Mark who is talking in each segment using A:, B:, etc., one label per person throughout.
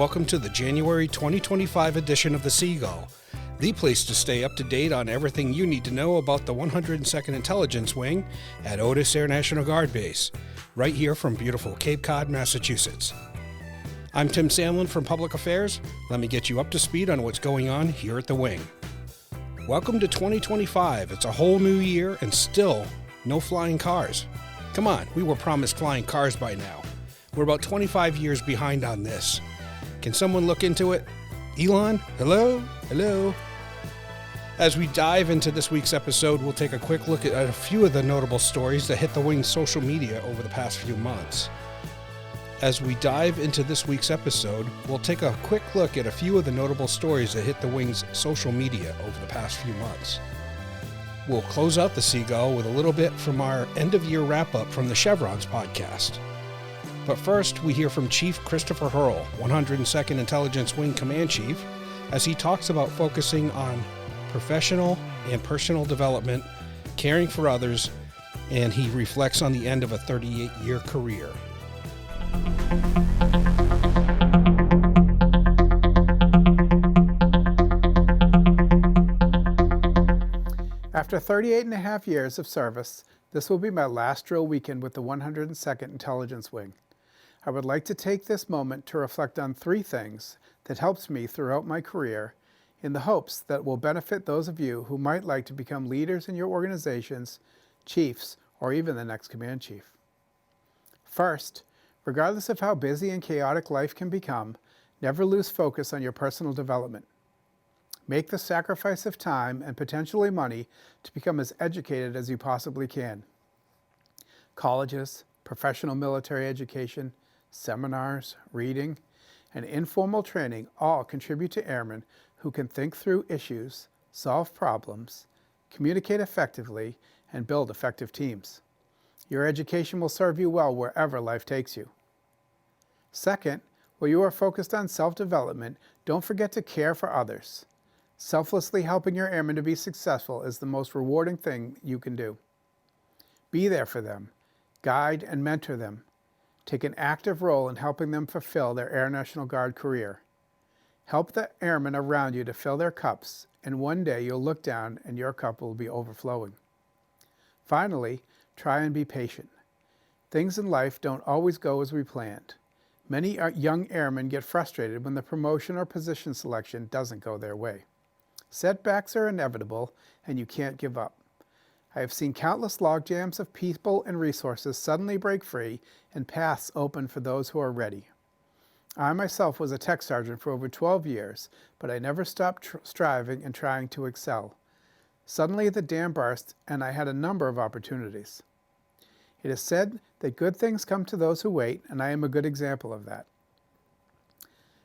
A: welcome to the January 2025 edition of the Seagull, the place to stay up to date on everything you need to know about the 102nd Intelligence Wing at Otis Air National Guard Base, right here from beautiful Cape Cod, Massachusetts. I'm Tim Samlin from Public Affairs. Let me get you up to speed on what's going on here at the Wing. Welcome to 2025. It's a whole new year and still no flying cars. Come on, we were promised flying cars by now. We're about 25 years behind on this. Can someone look into it? Elon? Hello? As we dive into this week's episode, we'll take a quick look at a few of the notable stories that hit the Wing's social media over the past few months. As we dive into this week's episode, we'll take a quick look at a few of the notable stories that hit the Wing's social media over the past few months. We'll close out the Seagull with a little bit from our end-of-year wrap-up from the Chevrons podcast. But first, we hear from Chief Christopher Hirl, 102nd Intelligence Wing Command Chief, as he talks about focusing on professional and personal development, caring for others, and he reflects on the end of a 38-year career.
B: After 38 and a half years of service, this will be my last drill weekend with the 102nd Intelligence Wing. I would like to take this moment to reflect on three things that helped me throughout my career in the hopes that will benefit those of you who might like to become leaders in your organizations, chiefs, or even the next command chief. First, regardless of how busy and chaotic life can become, never lose focus on your personal development. Make the sacrifice of time and potentially money to become as educated as you possibly can. Colleges, professional military education, seminars, reading, and informal training all contribute to airmen who can think through issues, solve problems, communicate effectively, and build effective teams. Your education will serve you well wherever life takes you. Second, while you are focused on self-development, don't forget to care for others. Selflessly helping your airmen to be successful is the most rewarding thing you can do. Be there for them, guide and mentor them. Take an active role in helping them fulfill their Air National Guard career. Help the airmen around you to fill their cups, and one day you'll look down and your cup will be overflowing. Finally, try and be patient. Things in life don't always go as we planned. Many young airmen get frustrated when the promotion or position selection doesn't go their way. Setbacks are inevitable, and you can't give up. I have seen countless logjams of people and resources suddenly break free and paths open for those who are ready. I myself was a tech sergeant for over 12 years, but I never stopped striving and trying to excel. Suddenly the dam burst, and I had a number of opportunities. It is said that good things come to those who wait, and I am a good example of that.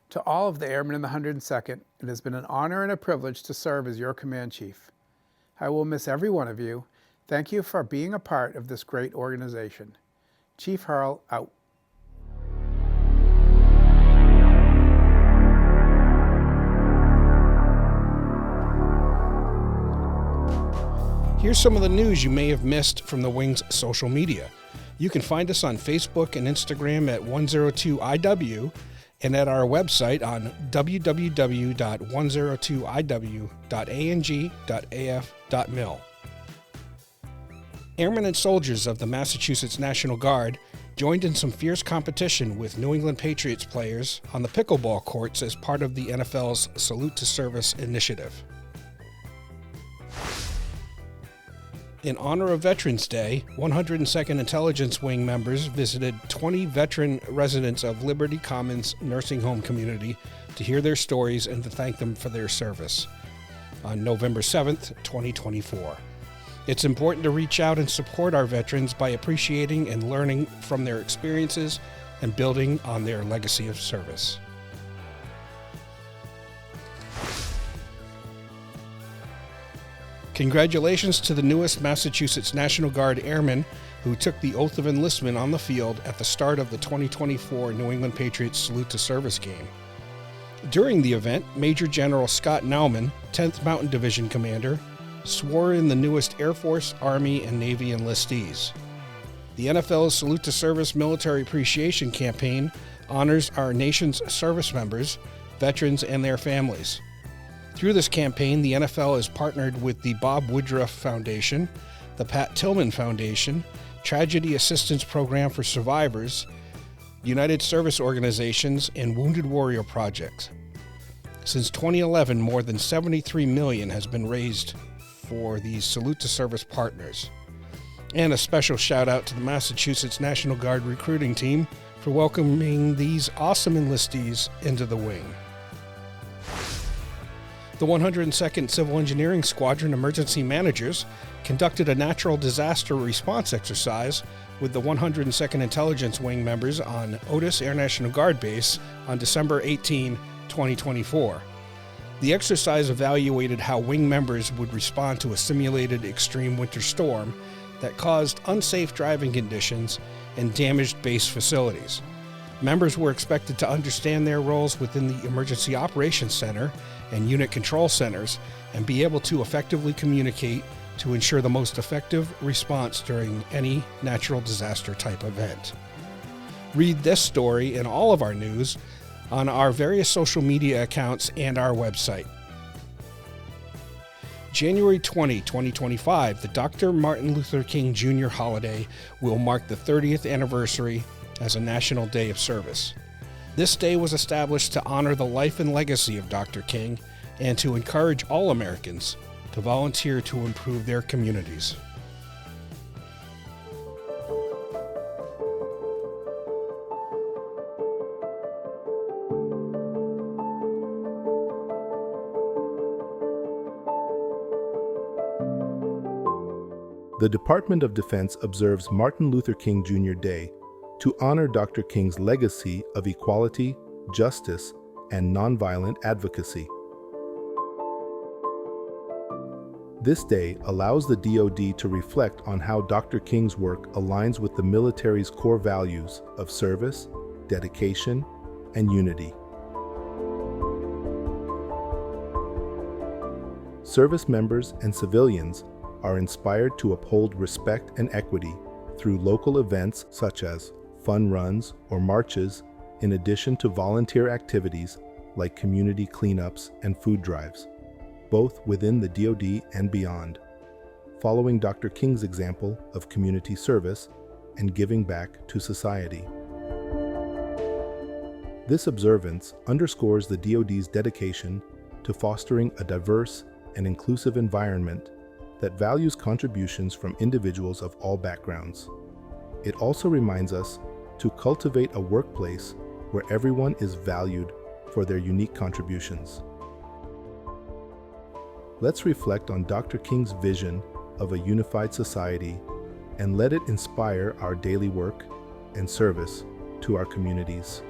B: To all of the airmen in the 102nd, it has been an honor and a privilege to serve as your command chief. I will miss every one of you. Thank you for being a part of this great organization. Chief Hirl, out.
A: Here's some of the news you may have missed from the Wing's social media. You can find us on Facebook and Instagram at 102IW and at our website on www.102iw.ang.af.mil. Airmen and soldiers of the Massachusetts National Guard joined in some fierce competition with New England Patriots players on the pickleball courts as part of the NFL's Salute to Service initiative. In honor of Veterans Day, 102nd Intelligence Wing members visited 20 veteran residents of Liberty Commons nursing home community to hear their stories and to thank them for their service on November 7th, 2024. It's important to reach out and support our veterans by appreciating and learning from their experiences and building on their legacy of service. Congratulations to the newest Massachusetts National Guard airmen who took the oath of enlistment on the field at the start of the 2024 New England Patriots Salute to Service game. During the event, Major General Scott Nauman, 10th Mountain Division Commander, swore in the newest Air Force, Army, and Navy enlistees. The NFL's Salute to Service Military Appreciation Campaign honors our nation's service members, veterans, and their families. Through this campaign, the NFL has partnered with the Bob Woodruff Foundation, the Pat Tillman Foundation, Tragedy Assistance Program for Survivors, United Service Organizations, and Wounded Warrior Projects. Since 2011, more than $73 million has been raised for these Salute to Service partners. And a special shout out to the Massachusetts National Guard recruiting team for welcoming these awesome enlistees into the wing. The 102nd Civil Engineering Squadron Emergency Managers conducted a natural disaster response exercise with the 102nd Intelligence Wing members on Otis Air National Guard Base on December 18, 2024. The exercise evaluated how wing members would respond to a simulated extreme winter storm that caused unsafe driving conditions and damaged base facilities. Members were expected to understand their roles within the Emergency Operations Center and Unit Control Centers and be able to effectively communicate to ensure the most effective response during any natural disaster type event. Read this story and all of our news on our various social media accounts and our website. January 20, 2025, the Dr. Martin Luther King Jr. holiday will mark the 30th anniversary as a National Day of Service. This day was established to honor the life and legacy of Dr. King and to encourage all Americans to volunteer to improve their communities.
C: The Department of Defense observes Martin Luther King Jr. Day to honor Dr. King's legacy of equality, justice, and nonviolent advocacy. This day allows the DoD to reflect on how Dr. King's work aligns with the military's core values of service, dedication, and unity. Service members and civilians are inspired to uphold respect and equity through local events such as fun runs or marches, in addition to volunteer activities like community cleanups and food drives, both within the DoD and beyond, following Dr. King's example of community service and giving back to society. This observance underscores the DoD's dedication to fostering a diverse and inclusive environment that values contributions from individuals of all backgrounds. It also reminds us to cultivate a workplace where everyone is valued for their unique contributions. Let's reflect on Dr. King's vision of a unified society and let it inspire our daily work and service to our communities.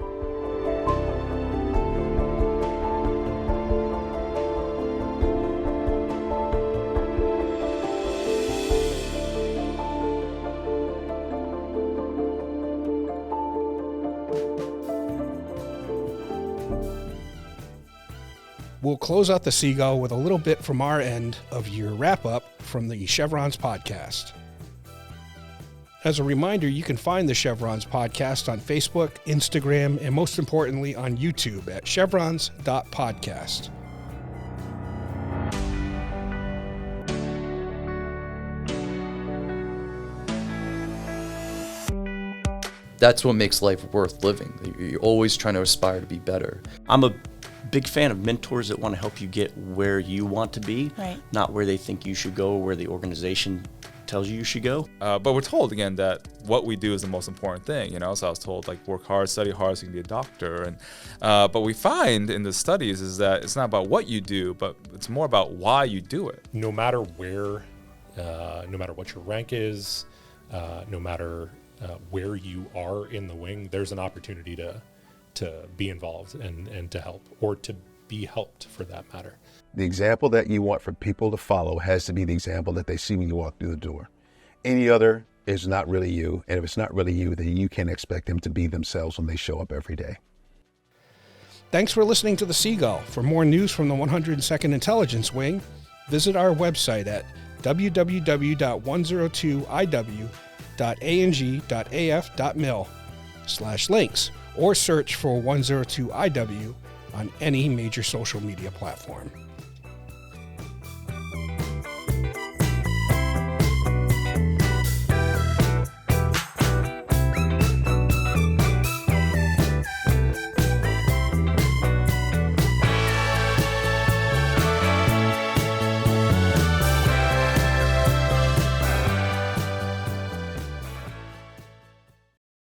A: We'll close out the Seagull with a little bit from our end of your wrap-up from the Chevrons podcast. As a reminder, you can find the Chevrons podcast on Facebook, Instagram, and most importantly on YouTube at chevrons.podcast.
D: That's what makes life worth living. You're always trying to aspire to be better.
E: I'm a big fan of mentors that want to help you get where you want to be,
F: right,
E: not where they think you should go or where the organization tells you should go.
G: But we're told, again, that what we do is the most important thing, you know? So I was told, like, work hard, study hard so you can be a doctor. And but we find in the studies is that it's not about what you do, but it's more about why you do it.
H: No matter where, no matter what your rank is, no matter where you are in the wing, there's an opportunity to be involved and to help, or to be helped for that matter.
I: The example that you want for people to follow has to be the example that they see when you walk through the door. Any other is not really you, and if it's not really you, then you can't expect them to be themselves when they show up every day.
A: Thanks for listening to the Seagull. For more news from the 102nd Intelligence Wing, visit our website at www.102iw.ang.af.mil/links, or search for 102IW on any major social media platform.